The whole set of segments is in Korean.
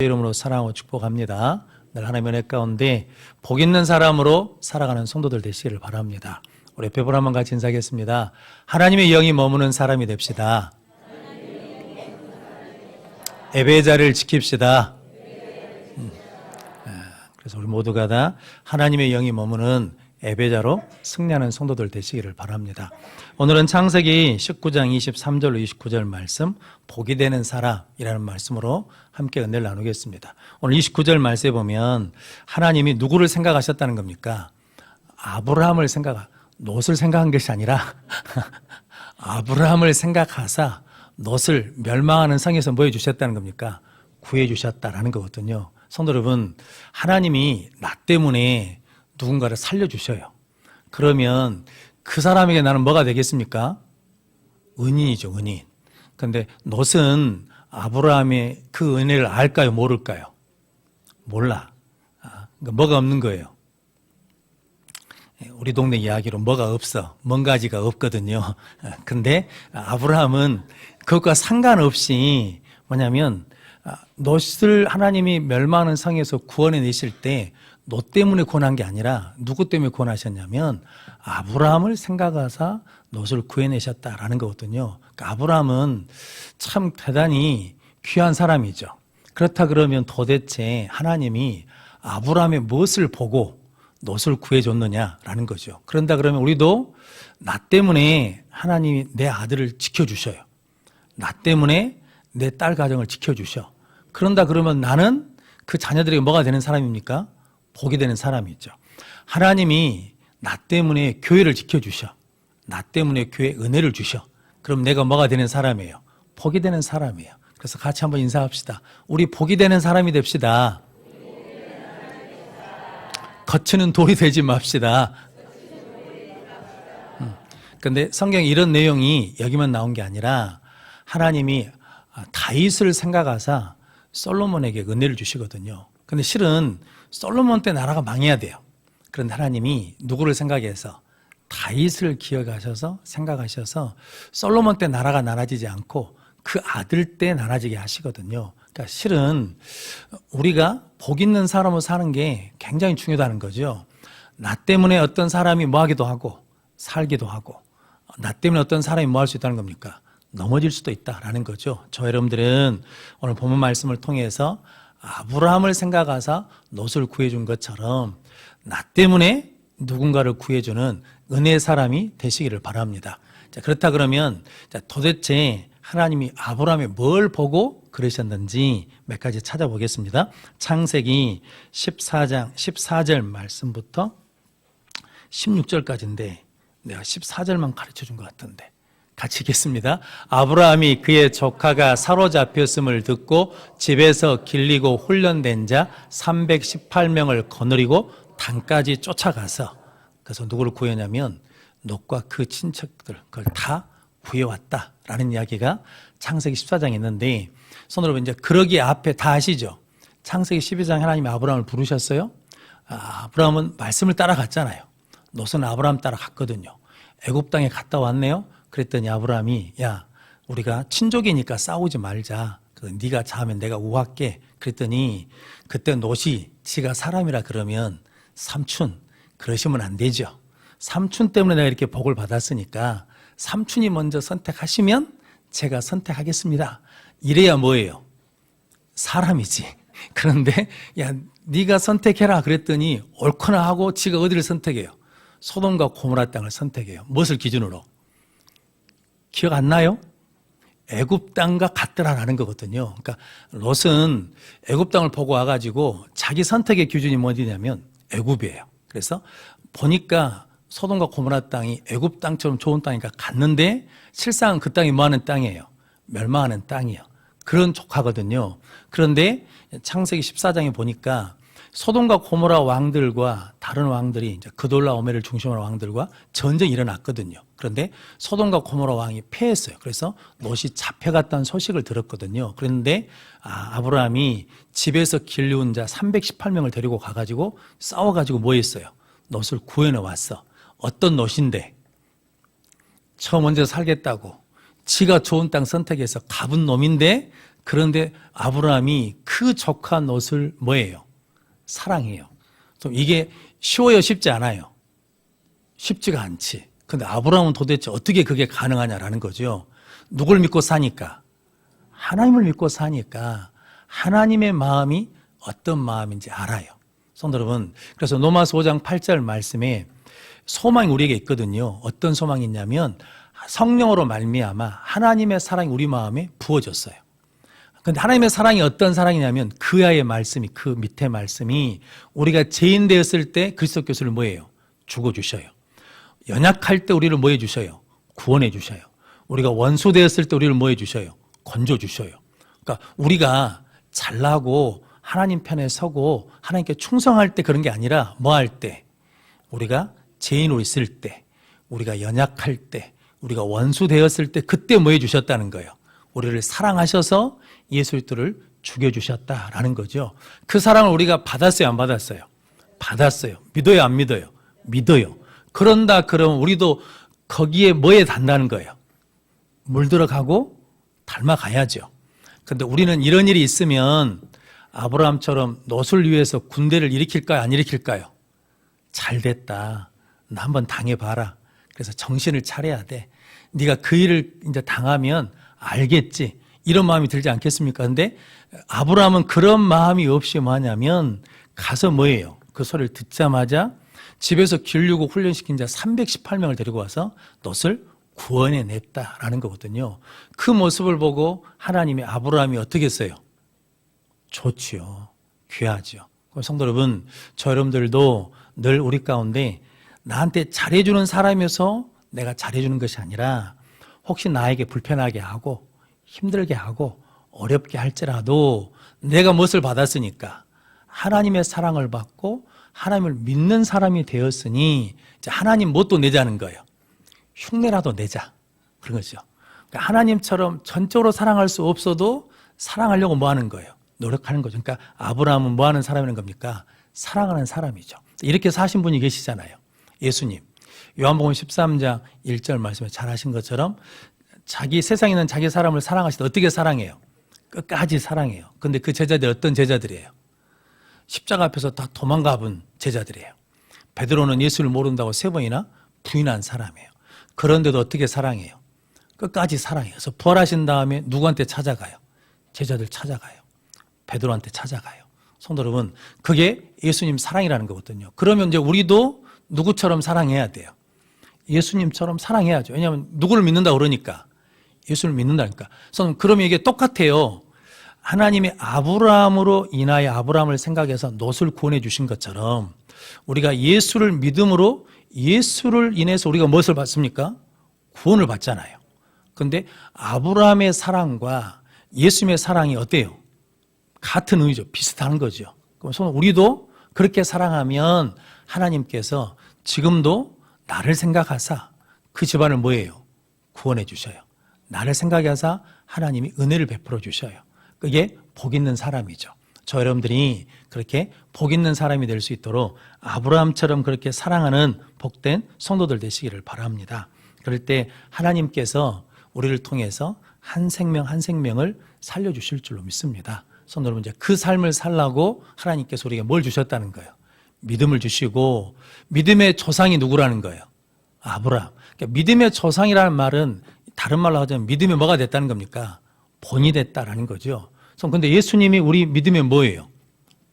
이름으로 사랑하고 축복합니다. 늘 하나님의 은혜 가운데 복 있는 사람으로 살아가는 성도들 되시기를 바랍니다. 우리 옆에 분 한번 같이 인사하겠습니다. 하나님의 영이 머무는 사람이 됩시다. 예배의 자리를 지킵시다. 그래서 우리 모두가 다 하나님의 영이 머무는 예배자로 승리하는 성도들 되시기를 바랍니다. 오늘은 창세기 19장 23절로 29절 말씀, 복이 되는 사람이라는 말씀으로 함께 은혜를 나누겠습니다. 오늘 29절 말씀에 보면 하나님이 누구를 생각하셨다는 겁니까? 아브라함을 롯을 생각한 것이 아니라 아브라함을 생각하사 롯을 멸망하는 성에서 뭐 해주셨다는 겁니까? 구해주셨다라는 거거든요. 성도 여러분, 하나님이 나 때문에 누군가를 살려주셔요. 그러면 그 사람에게 나는 뭐가 되겠습니까? 은인이죠, 은인. 그런데 롯은 아브라함의 그 은혜를 알까요, 모를까요? 몰라. 그러니까 뭐가 없는 거예요. 우리 동네 이야기로 뭐가 없어, 먼 가지가 없거든요. 근데 아브라함은 그것과 상관없이 뭐냐면 롯을 하나님이 멸망하는 성에서 구원해 내실 때 롯 때문에 구원한 게 아니라 누구 때문에 구원하셨냐면 아브라함을 생각하사 롯을 구해내셨다라는 거거든요. 그러니까 아브라함은 참 대단히 귀한 사람이죠. 그렇다 그러면 도대체 하나님이 아브라함의 무엇을 보고 롯을 구해줬느냐라는 거죠. 그런다 그러면 우리도 나 때문에 하나님이 내 아들을 지켜주셔요. 나 때문에 내 딸 가정을 지켜주셔. 그런다 그러면 나는 그 자녀들에게 뭐가 되는 사람입니까? 복이 되는 사람이죠. 하나님이 나 때문에 교회를 지켜주셔. 나 때문에 교회에 은혜를 주셔. 그럼 내가 뭐가 되는 사람이에요? 복이 되는 사람이에요. 그래서 같이 한번 인사합시다. 우리 복이 되는 사람이 됩시다. 거치는 돌이 되지 맙시다. 그런데 성경에 이런 내용이 여기만 나온 게 아니라 하나님이 다윗을 생각하사 솔로몬에게 은혜를 주시거든요. 근데 실은 솔로몬 때 나라가 망해야 돼요. 그런데 하나님이 누구를 생각해서 다윗을 기억하셔서 생각하셔서 솔로몬 때 나라가 나눠지지 않고 그 아들 때 나눠지게 하시거든요. 그러니까 실은 우리가 복 있는 사람으로 사는 게 굉장히 중요하다는 거죠. 나 때문에 어떤 사람이 뭐 하기도 하고 살기도 하고 나 때문에 어떤 사람이 뭐 할 수 있다는 겁니까? 넘어질 수도 있다라는 거죠. 저 여러분들은 오늘 본문 말씀을 통해서 아브라함을 생각하사 롯을 구해준 것처럼 나 때문에 누군가를 구해주는 은혜의 사람이 되시기를 바랍니다. 자, 그렇다 그러면 도대체 하나님이 아브라함에 뭘 보고 그러셨는지 몇 가지 찾아보겠습니다. 창세기 14장 14절 말씀부터 16절까지인데 내가 14절만 가르쳐준 것 같은데 같이 읽겠습니다. 아브라함이 그의 조카가 사로잡혔음을 듣고 집에서 길리고 훈련된 자 318명을 거느리고 단까지 쫓아가서 그래서 누구를 구했냐면 롯과 그 친척들 그걸 다 구해왔다라는 이야기가 창세기 14장에 있는데 손으로 이제 그러기 앞에 다 아시죠? 창세기 12장 하나님이 아브라함을 부르셨어요. 아브라함은 말씀을 따라갔잖아요. 롯은 아브라함 따라갔거든요. 애굽 땅에 갔다 왔네요. 그랬더니 아브라함이 야 우리가 친족이니까 싸우지 말자. 네가 자면 내가 우할게. 그랬더니 그때 롯이 지가 사람이라 그러면 삼촌 그러시면 안 되죠. 삼촌 때문에 내가 이렇게 복을 받았으니까 삼촌이 먼저 선택하시면 제가 선택하겠습니다. 이래야 뭐예요? 사람이지. 그런데 야 네가 선택해라 그랬더니 옳거나 하고 지가 어디를 선택해요? 소돔과 고모라 땅을 선택해요. 무엇을 기준으로? 기억 안 나요? 애굽 땅과 같더라라는 거거든요. 그러니까 롯은 애굽 땅을 보고 와가지고 자기 선택의 기준이 뭐냐면 애굽이에요. 그래서 보니까 소돔과 고모라 땅이 애굽 땅처럼 좋은 땅이니까 갔는데 실상은 그 땅이 뭐하는 땅이에요? 멸망하는 땅이에요. 그런 조카거든요. 그런데 창세기 14장에 보니까 소돔과 고모라 왕들과 다른 왕들이 이제 그돌라 오멜을 중심으로 왕들과 전쟁이 일어났거든요. 그런데 소돔과 고모라 왕이 패했어요. 그래서 롯이 잡혀갔다는 소식을 들었거든요. 그런데 아브라함이 집에서 길리운 자 318명을 데리고 가가지고 싸워가지고 뭐 했어요? 롯을 구해내 왔어. 어떤 롯인데? 저 먼저 살겠다고 지가 좋은 땅 선택해서 가본 놈인데 그런데 아브라함이 그 조카 롯을 뭐예요? 사랑해요. 좀 이게 쉬워요, 쉽지 않아요? 쉽지가 않지. 근데 아브라함은 도대체 어떻게 그게 가능하냐라는 거죠. 누굴 믿고 사니까? 하나님을 믿고 사니까 하나님의 마음이 어떤 마음인지 알아요. 성도 여러분, 그래서 로마서 5장 8절 말씀에 소망이 우리에게 있거든요. 어떤 소망이 있냐면 성령으로 말미암아 하나님의 사랑이 우리 마음에 부어졌어요. 그런데 하나님의 사랑이 어떤 사랑이냐면 그 아의 말씀이, 그 밑에 말씀이 우리가 죄인 되었을 때 그리스도께서를 뭐예요? 죽어주셔요. 연약할 때 우리를 뭐 해주셔요? 구원해 주셔요. 우리가 원수 되었을 때 우리를 뭐 해주셔요? 건져주셔요. 그러니까 우리가 잘나고 하나님 편에 서고 하나님께 충성할 때 그런 게 아니라 뭐 할 때? 우리가 죄인으로 있을 때, 우리가 연약할 때, 우리가 원수 되었을 때 그때 뭐 해주셨다는 거예요? 우리를 사랑하셔서 예수 그리스도를 죽여주셨다라는 거죠. 그 사랑을 우리가 받았어요, 안 받았어요? 받았어요. 믿어요, 안 믿어요? 믿어요. 그런다 그러면 우리도 거기에 뭐에 단다는 거예요? 물들어가고 닮아가야죠. 그런데 우리는 이런 일이 있으면 아브라함처럼 롯을 위해서 군대를 일으킬까요, 안 일으킬까요? 잘 됐다. 나 한번 당해봐라. 그래서 정신을 차려야 돼. 네가 그 일을 이제 당하면 알겠지. 이런 마음이 들지 않겠습니까? 근데 아브라함은 그런 마음이 없이 뭐 하냐면 가서 뭐예요? 그 소리를 듣자마자 집에서 기르고 훈련시킨 자 318명을 데리고 와서 롯을 구원해 냈다라는 거거든요. 그 모습을 보고 하나님이 아브라함이 어떻게 했어요? 좋지요. 귀하죠. 성도 여러분, 저 여러분들도 늘 우리 가운데 나한테 잘해주는 사람이어서 내가 잘해주는 것이 아니라 혹시 나에게 불편하게 하고 힘들게 하고 어렵게 할지라도 내가 무엇을 받았으니까 하나님의 사랑을 받고 하나님을 믿는 사람이 되었으니 이제 하나님 뭣도 내자는 거예요. 흉내라도 내자. 그런 거죠. 그러니까 하나님처럼 전적으로 사랑할 수 없어도 사랑하려고 뭐 하는 거예요? 노력하는 거죠. 그러니까 아브라함은 뭐 하는 사람이라는 겁니까? 사랑하는 사람이죠. 이렇게 사신 분이 계시잖아요. 예수님. 요한복음 13장 1절 말씀에 잘 하신 것처럼 자기 세상에 있는 자기 사람을 사랑하시다. 어떻게 사랑해요? 끝까지 사랑해요. 근데 그 제자들이 어떤 제자들이에요? 십자가 앞에서 다 도망가 본 제자들이에요. 베드로는 예수를 모른다고 3번이나 부인한 사람이에요. 그런데도 어떻게 사랑해요? 끝까지 사랑해요. 그래서 부활하신 다음에 누구한테 찾아가요? 제자들 찾아가요. 베드로한테 찾아가요. 성도 여러분, 그게 예수님 사랑이라는 거거든요. 그러면 이제 우리도 누구처럼 사랑해야 돼요? 예수님처럼 사랑해야죠. 왜냐하면 누구를 믿는다 그러니까 예수를 믿는다니까. 그러면 이게 똑같아요. 하나님이 아브라함으로 인하여 아브라함을 생각해서 롯을 구원해 주신 것처럼 우리가 예수를 믿음으로 예수를 인해서 우리가 무엇을 받습니까? 구원을 받잖아요. 그런데 아브라함의 사랑과 예수님의 사랑이 어때요? 같은 의미죠. 비슷한 거죠. 그럼 우리도 그렇게 사랑하면 하나님께서 지금도 나를 생각하사 그 집안을 뭐예요? 구원해 주셔요. 나를 생각하사 하나님이 은혜를 베풀어 주셔요. 그게 복 있는 사람이죠. 저 여러분들이 그렇게 복 있는 사람이 될 수 있도록 아브라함처럼 그렇게 사랑하는 복된 성도들 되시기를 바랍니다. 그럴 때 하나님께서 우리를 통해서 한 생명 한 생명을 살려주실 줄로 믿습니다. 성도 여러분, 이제 그 삶을 살라고 하나님께서 우리에게 뭘 주셨다는 거예요? 믿음을 주시고, 믿음의 조상이 누구라는 거예요? 아브라함. 그러니까 믿음의 조상이라는 말은 다른 말로 하자면 믿음이 뭐가 됐다는 겁니까? 본이 됐다라는 거죠. 그런데 예수님이 우리 믿음의 뭐예요?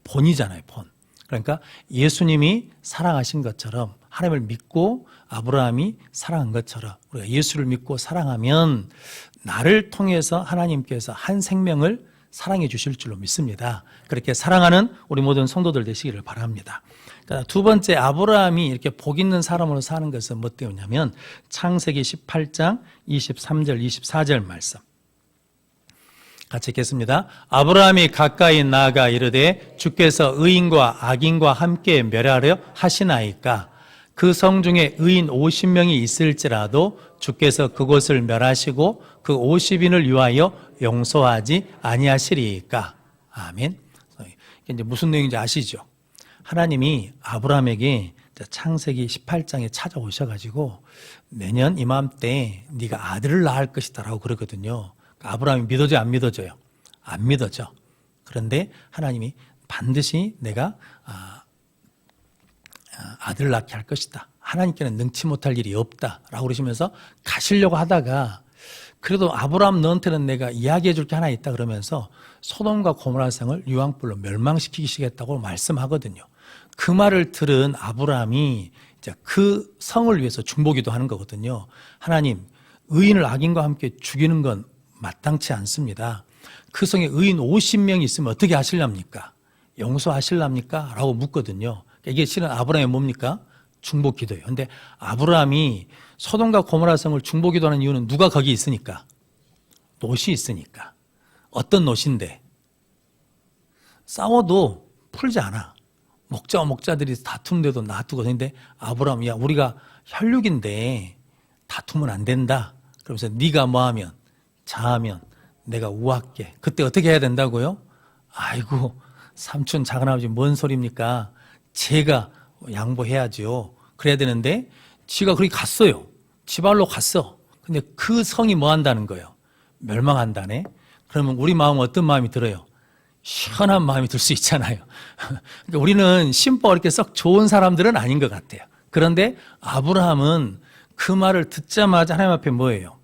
본이잖아요, 본. 그러니까 예수님이 사랑하신 것처럼 하나님을 믿고 아브라함이 사랑한 것처럼 우리가 예수를 믿고 사랑하면 나를 통해서 하나님께서 한 생명을 사랑해 주실 줄로 믿습니다. 그렇게 사랑하는 우리 모든 성도들 되시기를 바랍니다. 두 번째, 아브라함이 이렇게 복 있는 사람으로 사는 것은 뭐 때문이냐면 창세기 18장 23절 24절 말씀 같이 읽겠습니다. 아브라함이 가까이 나아가 이르되 주께서 의인과 악인과 함께 멸하려 하시나이까 그 성 중에 의인 50명이 있을지라도 주께서 그곳을 멸하시고 그 50인을 위하여 용서하지 아니하시리이까. 아멘. 이제 무슨 내용인지 아시죠? 하나님이 아브라함에게 창세기 18장에 찾아오셔가지고 내년 이맘때 네가 아들을 낳을 것이다 라고 그러거든요. 아브라함이 믿어져요, 안 믿어져요? 안 믿어져. 그런데 하나님이 반드시 내가 아들을 낳게 할 것이다. 하나님께는 능치 못할 일이 없다라고 그러시면서 가시려고 하다가 그래도 아브라함 너한테는 내가 이야기해 줄 게 하나 있다 그러면서 소돔과 고모라 성을 유황불로 멸망시키시겠다고 말씀하거든요. 그 말을 들은 아브라함이 이제 그 성을 위해서 중보기도 하는 거거든요. 하나님, 의인을 악인과 함께 죽이는 건 마땅치 않습니다. 그 성에 의인 50명이 있으면 어떻게 하실랍니까? 용서하실랍니까? 라고 묻거든요. 이게 실은 아브라함이 뭡니까? 중보기도예요. 근데 아브라함이 소돔과 고모라 성을 중보기도하는 이유는 누가 거기 있으니까? 롯이 있으니까. 어떤 롯인데? 싸워도 풀지 않아. 목자와 목자들이 다툼돼도 놔두고. 근데 아브라함, 야, 우리가 혈육인데 다투면 안 된다. 그러면서 네가 뭐하면 자하면 내가 우할게. 그때 어떻게 해야 된다고요? 아이고, 삼촌 작은아버지 뭔 소리입니까? 제가 양보해야죠. 그래야 되는데 지가 그렇게 갔어요. 지발로 갔어. 근데 그 성이 뭐 한다는 거예요? 멸망한다네. 그러면 우리 마음은 어떤 마음이 들어요? 시원한 마음이 들 수 있잖아요. 그러니까 우리는 심보가 이렇게 썩 좋은 사람들은 아닌 것 같아요. 그런데 아브라함은 그 말을 듣자마자 하나님 앞에 뭐예요?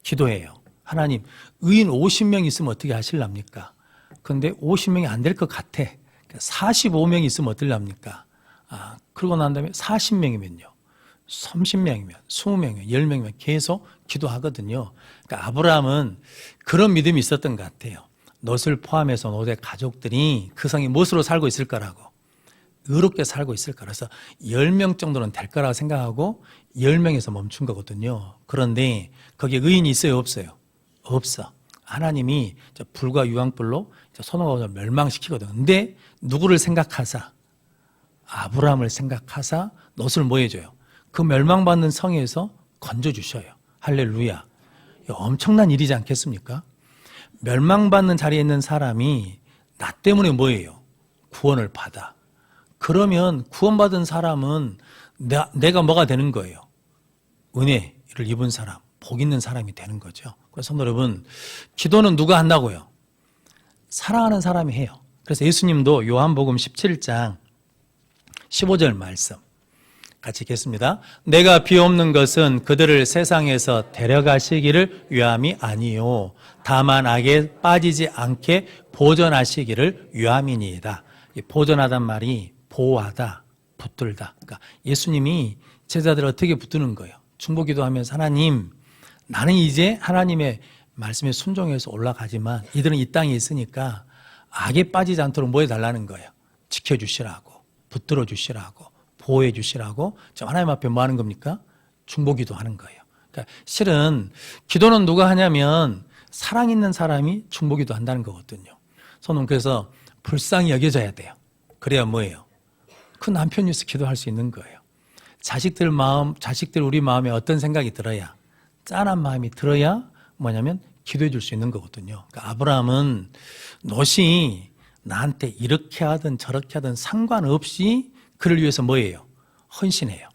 기도해요. 하나님, 의인 50명 있으면 어떻게 하실랍니까? 그런데 50명이 안 될 것 같아. 45명이 있으면 어떨랍니까? 그러고 난 다음에 40명이면요. 30명이면, 20명이면, 10명이면 계속 기도하거든요. 그러니까 아브라함은 그런 믿음이 있었던 것 같아요. 롯을 포함해서 롯의 가족들이 그 성이 무엇으로 살고 있을 거라고. 의롭게 살고 있을 거라. 그래서 10명 정도는 될 거라고 생각하고 10명에서 멈춘 거거든요. 그런데 거기에 의인이 있어요? 없어요? 없어. 하나님이 불과 유황불로 소돔과 고모라를 멸망시키거든. 근데 누구를 생각하사? 아브라함을 생각하사 롯을 뭐 해줘요? 그 멸망받는 성에서 건져주셔요. 할렐루야. 엄청난 일이지 않겠습니까? 멸망받는 자리에 있는 사람이 나 때문에 뭐예요? 구원을 받아. 그러면 구원받은 사람은 내가 뭐가 되는 거예요? 은혜를 입은 사람, 복 있는 사람이 되는 거죠. 그래서 여러분, 기도는 누가 한다고요? 사랑하는 사람이 해요. 그래서 예수님도 요한복음 17장 15절 말씀 같이 읽겠습니다. 내가 비옵는 것은 그들을 세상에서 데려가시기를 위함이 아니요 다만 악에 빠지지 않게 보존하시기를 위함이니이다. 보존하단 말이 보호하다, 붙들다. 그러니까 예수님이 제자들을 어떻게 붙드는 거예요? 중보기도하면서 하나님, 나는 이제 하나님의 말씀에 순종해서 올라가지만 이들은 이 땅에 있으니까 악에 빠지지 않도록 뭐 해달라는 거예요? 지켜주시라고, 붙들어 주시라고, 보호해 주시라고. 하나님 앞에 뭐 하는 겁니까? 중보기도 하는 거예요. 그러니까 실은 기도는 누가 하냐면 사랑 있는 사람이 중보기도 한다는 거거든요. 저는 그래서 불쌍히 여겨져야 돼요. 그래야 뭐예요? 그 남편이 있어 기도할 수 있는 거예요. 자식들 우리 마음에 어떤 생각이 들어야, 짠한 마음이 들어야 뭐냐면 기도해 줄 수 있는 거거든요. 그러니까 아브라함은 롯이 나한테 이렇게 하든 저렇게 하든 상관없이 그를 위해서 뭐예요? 헌신해요.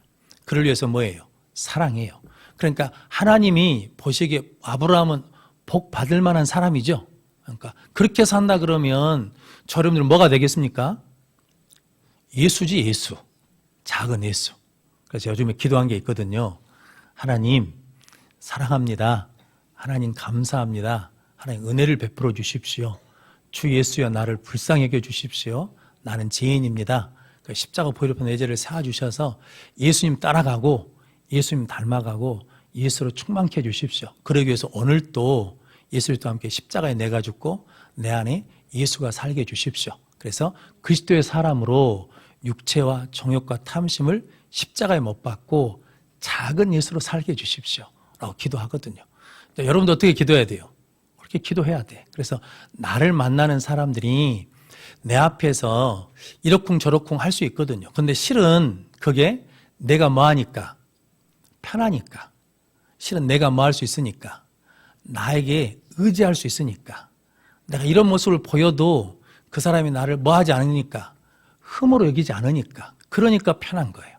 그를 위해서 뭐예요? 사랑해요. 그러니까 하나님이 보시기에 아브라함은 복 받을 만한 사람이죠. 그러니까 그렇게 산다 그러면 저 여러분들은 뭐가 되겠습니까? 예수지, 예수. 작은 예수. 그래서 요즘에 기도한 게 있거든요. 하나님 사랑합니다. 하나님 감사합니다. 하나님 은혜를 베풀어 주십시오. 주 예수여 나를 불쌍히 여겨 주십시오. 나는 죄인입니다. 십자가 보혈로 내 죄를 사하 주셔서 예수님 따라가고 예수님 닮아가고 예수로 충만케 해 주십시오. 그러기 위해서 오늘도 예수님과 함께 십자가에 내가 죽고 내 안에 예수가 살게 해 주십시오. 그래서 그리스도의 사람으로 육체와 정욕과 탐심을 십자가에 못 박고 작은 예수로 살게 해 주십시오. 라고 기도하거든요. 여러분도 어떻게 기도해야 돼요? 그렇게 기도해야 돼. 그래서 나를 만나는 사람들이 내 앞에서 이러쿵 저러쿵 할 수 있거든요. 근데 실은 그게 내가 뭐 하니까? 편하니까. 실은 내가 뭐 할 수 있으니까. 나에게 의지할 수 있으니까. 내가 이런 모습을 보여도 그 사람이 나를 뭐 하지 않으니까. 흠으로 여기지 않으니까. 그러니까 편한 거예요.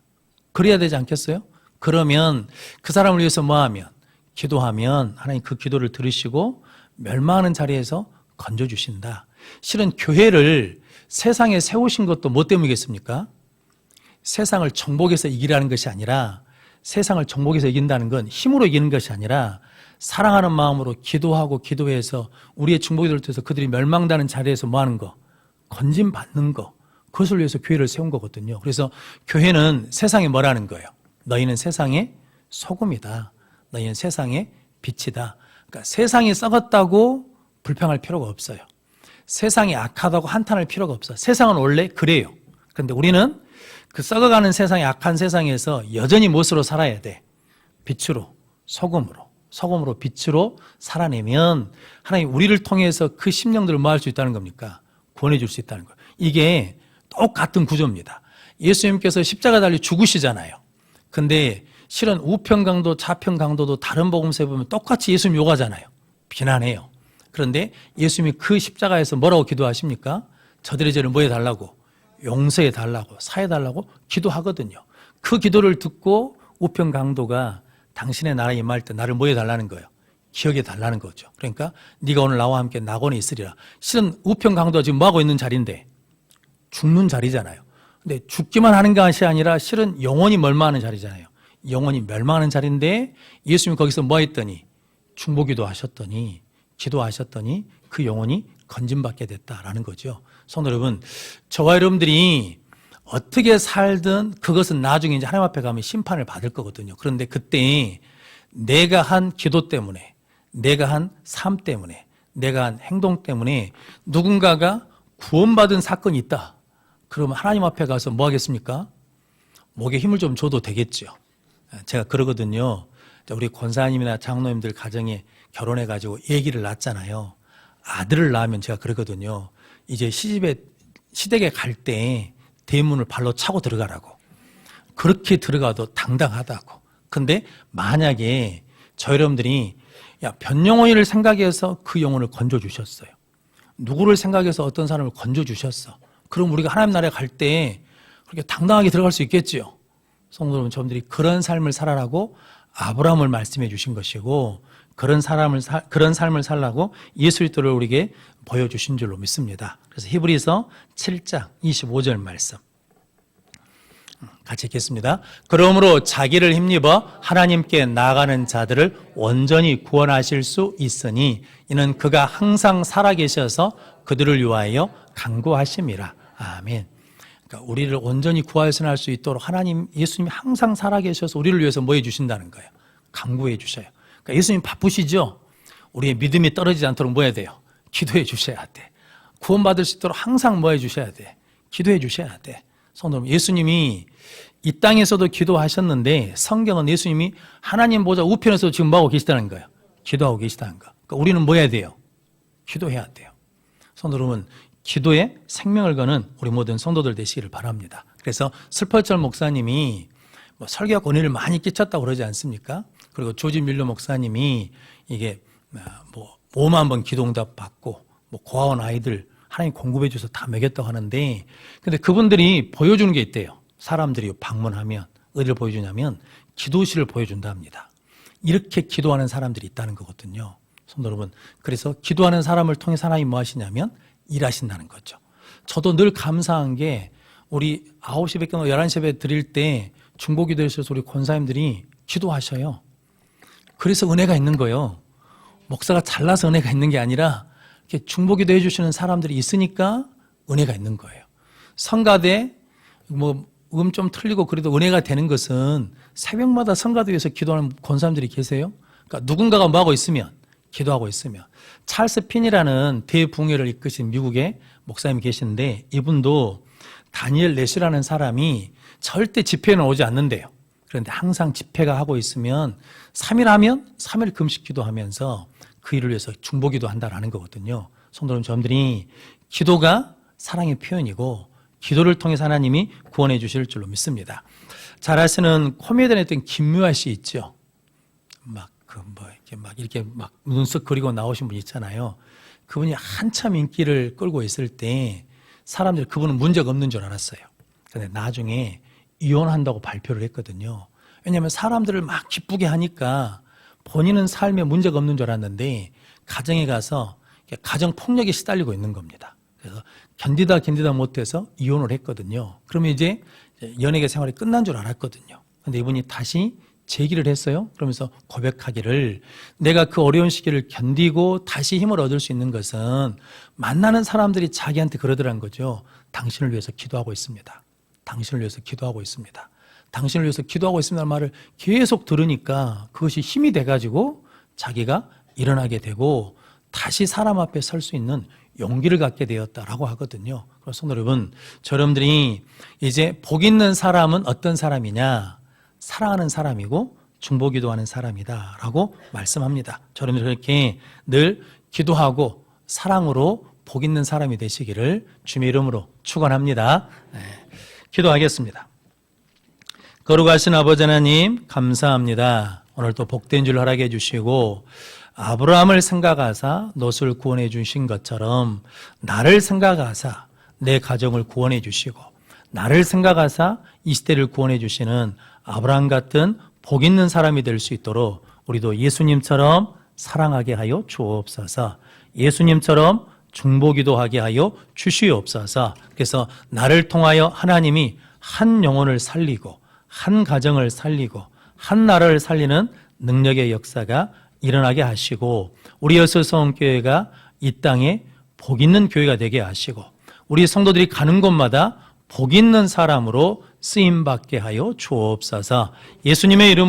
그래야 되지 않겠어요? 그러면 그 사람을 위해서 뭐 하면? 기도하면 하나님 그 기도를 들으시고 멸망하는 자리에서 건져주신다. 실은 교회를 세상에 세우신 것도 뭐 때문이겠습니까? 세상을 정복해서 이기라는 것이 아니라, 세상을 정복해서 이긴다는 건 힘으로 이기는 것이 아니라 사랑하는 마음으로 기도하고 기도해서 우리의 중보기도를 통해서 그들이 멸망당하는 자리에서 뭐 하는 거? 건짐받는 거. 그것을 위해서 교회를 세운 거거든요. 그래서 교회는 세상에 뭐라는 거예요? 너희는 세상의 소금이다. 너희는 세상의 빛이다. 그러니까 세상이 썩었다고 불평할 필요가 없어요. 세상이 악하다고 한탄할 필요가 없어요. 세상은 원래 그래요. 그런데 우리는 그 썩어가는 세상의 악한 세상에서 여전히 무엇으로 살아야 돼? 빛으로, 소금으로, 빛으로 살아내면 하나님 우리를 통해서 그 심령들을 뭐 할 수 있다는 겁니까? 구원해 줄 수 있다는 거예요. 이게 똑같은 구조입니다. 예수님께서 십자가 달려 죽으시잖아요. 근데 실은 우편 강도, 좌편 강도도 다른 복음서에 보면 똑같이 예수님 욕하잖아요. 비난해요. 그런데 예수님이 그 십자가에서 뭐라고 기도하십니까? 저들의 죄를 뭐 해달라고? 용서해 달라고, 사해 달라고 기도하거든요. 그 기도를 듣고 우편 강도가 당신의 나라에 임할 때 나를 뭐 해달라는 거예요? 기억해 달라는 거죠. 그러니까 네가 오늘 나와 함께 낙원에 있으리라. 실은 우편 강도가 지금 뭐하고 있는 자리인데? 죽는 자리잖아요. 근데 죽기만 하는 것이 아니라 실은 영원히 멸망하는 자리잖아요. 영원히 멸망하는 자리인데 예수님이 거기서 뭐 했더니? 중보기도 하셨더니, 기도하셨더니 그 영혼이 건짐받게 됐다라는 거죠. 성도 여러분, 저와 여러분들이 어떻게 살든 그것은 나중에 이제 하나님 앞에 가면 심판을 받을 거거든요. 그런데 그때 내가 한 기도 때문에, 내가 한 삶 때문에, 내가 한 행동 때문에 누군가가 구원받은 사건이 있다. 그러면 하나님 앞에 가서 뭐 하겠습니까? 목에 힘을 좀 줘도 되겠죠. 제가 그러거든요. 우리 권사님이나 장로님들 가정에 결혼해가지고 아기를 낳았잖아요. 아들을 낳으면 제가 그러거든요. 이제 시댁에 갈 때 대문을 발로 차고 들어가라고. 그렇게 들어가도 당당하다고. 근데 만약에 저 여러분들이 변영혼이를 생각해서 그 영혼을 건져주셨어요. 누구를 생각해서 어떤 사람을 건져주셨어. 그럼 우리가 하나님 나라에 갈 때 그렇게 당당하게 들어갈 수 있겠지요. 성도 여러분, 저분들이 그런 삶을 살아라고 아브라함을 말씀해 주신 것이고 그런 삶을 살라고 예수 그리스도를 우리에게 보여주신 줄로 믿습니다. 그래서 히브리서 7장 25절 말씀 같이 읽겠습니다. 그러므로 자기를 힘입어 하나님께 나아가는 자들을 온전히 구원하실 수 있으니 이는 그가 항상 살아계셔서 그들을 위하여 간구하심이라. 아멘. 그러니까 우리를 온전히 구하여서 수 있도록 하나님, 예수님이 항상 살아계셔서 우리를 위해서 뭐 해주신다는 거예요? 간구해 주셔요. 그러니까 예수님 바쁘시죠? 우리의 믿음이 떨어지지 않도록 뭐 해야 돼요? 기도해 주셔야 돼. 구원받을 수 있도록 항상 뭐 해 주셔야 돼? 기도해 주셔야 돼. 성도 여러분, 예수님이 이 땅에서도 기도하셨는데 성경은 예수님이 하나님 보좌 우편에서 지금 뭐 하고 계시다는 거예요? 기도하고 계시다는 거. 그러니까 우리는 뭐 해야 돼요? 기도해야 돼요. 성도 여러분, 기도에 생명을 거는 우리 모든 성도들 되시기를 바랍니다. 그래서 슬퍼절 목사님이 설교학 은혜를 많이 끼쳤다고 그러지 않습니까? 그리고 조지 밀러 목사님이 이게 5만 번 기도응답 받고 고아원 아이들 하나님 공급해 줘서 다 먹였다고 하는데, 근데 그분들이 보여주는 게 있대요. 사람들이 방문하면 어디를 보여주냐면 기도실을 보여준다 합니다. 이렇게 기도하는 사람들이 있다는 거거든요. 성도 여러분, 그래서 기도하는 사람을 통해 하나님 뭐 하시냐면 일하신다는 거죠. 저도 늘 감사한 게 우리 9시 뵙고 11시 에 드릴 때 중보기도에서 우리 권사님들이 기도하셔요. 그래서 은혜가 있는 거예요. 목사가 잘나서 은혜가 있는 게 아니라 이렇게 중보기도 해주시는 사람들이 있으니까 은혜가 있는 거예요. 성가대 좀 틀리고 그래도 은혜가 되는 것은 새벽마다 성가대에서 기도하는 권사님들이 계세요. 그러니까 누군가가 뭐 하고 있으면, 기도하고 있으면. 찰스 핀이라는 대붕회를 이끄신 미국의 목사님이 계시는데 이분도 다니엘 넷이라는 사람이 절대 집회는 오지 않는데요. 그런데 항상 집회가 하고 있으면 3일 하면 3일 금식 기도하면서 그 일을 위해서 중보기도 한다라는 거거든요. 성도 여러분, 저분들이 기도가 사랑의 표현이고 기도를 통해서 하나님이 구원해 주실 줄로 믿습니다. 잘 아시는 코미디언 했던 김묘아 씨 있죠? 이렇게 눈썹 그리고 나오신 분 있잖아요. 그분이 한참 인기를 끌고 있을 때 사람들이 그분은 문제가 없는 줄 알았어요. 그런데 나중에 이혼한다고 발표를 했거든요. 왜냐하면 사람들을 막 기쁘게 하니까 본인은 삶에 문제가 없는 줄 알았는데 가정에 가서 가정 폭력에 시달리고 있는 겁니다. 그래서 견디다 못해서 이혼을 했거든요. 그러면 이제 연예계 생활이 끝난 줄 알았거든요. 근데 이분이 다시 제기를 했어요. 그러면서 고백하기를, 내가 그 어려운 시기를 견디고 다시 힘을 얻을 수 있는 것은 만나는 사람들이 자기한테 그러더란 거죠. 당신을 위해서 기도하고 있습니다. 당신을 위해서 기도하고 있습니다. 당신을 위해서 기도하고 있습니다는 말을 계속 들으니까 그것이 힘이 돼가지고 자기가 일어나게 되고 다시 사람 앞에 설 수 있는 용기를 갖게 되었다라고 하거든요. 그래서 성도 여러분, 여러분들이 이제 복 있는 사람은 어떤 사람이냐? 사랑하는 사람이고 중보기도하는 사람이다라고 말씀합니다. 여러분들 그렇게 늘 기도하고 사랑으로 복 있는 사람이 되시기를 주님의 이름으로 축원합니다. 기도하겠습니다. 거룩하신 아버지 하나님 감사합니다. 오늘 또 복된 줄 허락해 주시고 아브라함을 생각하사 롯을 구원해 주신 것처럼 나를 생각하사 내 가정을 구원해 주시고 나를 생각하사 이 시대를 구원해 주시는 아브라함 같은 복 있는 사람이 될 수 있도록 우리도 예수님처럼 사랑하게 하여 주옵소서. 예수님처럼 중보기도하게 하여 주시옵소서. 그래서 나를 통하여 하나님이 한 영혼을 살리고 한 가정을 살리고 한 나라를 살리는 능력의 역사가 일어나게 하시고 우리 여수성교회가 이 땅에 복 있는 교회가 되게 하시고 우리 성도들이 가는 곳마다 복 있는 사람으로 쓰임받게 하여 주옵소서. 예수님의 이름으로